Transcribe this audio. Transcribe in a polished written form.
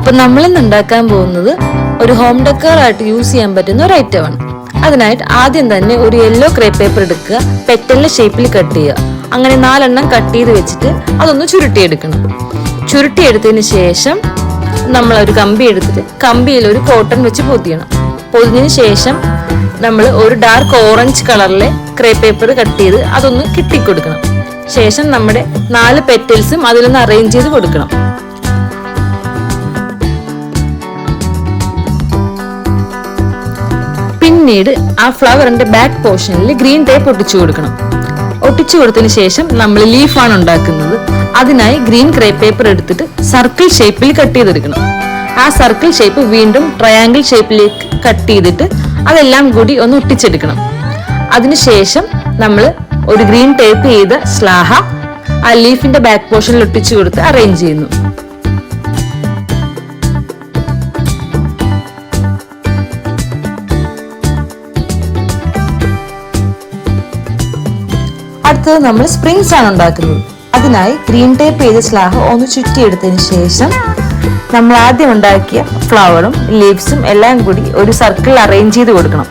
അപ്പൊ നമ്മളിന്ന് ഉണ്ടാക്കാൻ പോകുന്നത് ഒരു ഹോം ഡെക്കർ ആയിട്ട് യൂസ് ചെയ്യാൻ പറ്റുന്ന ഒരു ഐറ്റമാണ്. അതിനായിട്ട് ആദ്യം തന്നെ ഒരു യെല്ലോ ക്രേപ്പ് പേപ്പർ എടുക്കുക, പെറ്റലിന്റെ ഷേപ്പിൽ കട്ട് ചെയ്യുക. അങ്ങനെ 4 എണ്ണം കട്ട് ചെയ്ത് വെച്ചിട്ട് അതൊന്ന് ചുരുട്ടിയെടുക്കണം. ചുരുട്ടിയെടുത്തതിന് ശേഷം നമ്മൾ ഒരു കമ്പി എടുത്തിട്ട് കമ്പിയിൽ ഒരു കോട്ടൺ വെച്ച് പൊതിയണം. പൊതിഞ്ഞതിന് ശേഷം നമ്മൾ ഒരു ഡാർക്ക് ഓറഞ്ച് കളറിലെ ക്രേപ്പ് പേപ്പർ കട്ട് ചെയ്ത് അതൊന്ന് കിട്ടിക്കൊടുക്കണം. ശേഷം നമ്മുടെ 4 പെറ്റൽസും അതിലൊന്ന് അറേഞ്ച് ചെയ്ത് കൊടുക്കണം. പിന്നീട് ആ ഫ്ലവറിന്റെ ബാക്ക് പോർഷനിൽ ഗ്രീൻ ടേപ്പ് ഒട്ടിച്ചു കൊടുക്കണം. ഒട്ടിച്ചു കൊടുത്തതിന് ശേഷം നമ്മൾ ലീഫാണ് ഉണ്ടാക്കുന്നത്. അതിനായി ഗ്രീൻ ക്രേപ്പ് പേപ്പർ എടുത്തിട്ട് സർക്കിൾ ഷേപ്പിൽ കട്ട് ചെയ്തെടുക്കണം. ആ സർക്കിൾ ഷേപ്പ് വീണ്ടും ട്രയാങ്കിൾ ഷേപ്പിലേക്ക് കട്ട് ചെയ്തിട്ട് അതെല്ലാം കൂടി ഒന്ന് ഒട്ടിച്ചെടുക്കണം. അതിനുശേഷം നമ്മൾ ഒരു ഗ്രീൻ ടേപ്പ് ചെയ്ത സ്ലാഹ ആ ലീഫിന്റെ ബാക്ക് പോർഷനിൽ ഒട്ടിച്ചു കൊടുത്ത് അറേഞ്ച് ചെയ്യുന്നു. അടുത്തത് നമ്മൾ സ്പ്രിങ്സ് ആണ് ഉണ്ടാക്കുന്നത്. അതിനായി ഗ്രീൻ ടേപ്പ് ചെയ്ത സ്ലാഹ ഒന്ന് ചുറ്റിയെടുത്തതിന് ശേഷം നമ്മൾ ആദ്യം ഉണ്ടാക്കിയ ഫ്ലവറും ലീവ്സും എല്ലാം കൂടി ഒരു സർക്കിൾ അറേഞ്ച് ചെയ്ത് കൊടുക്കണം.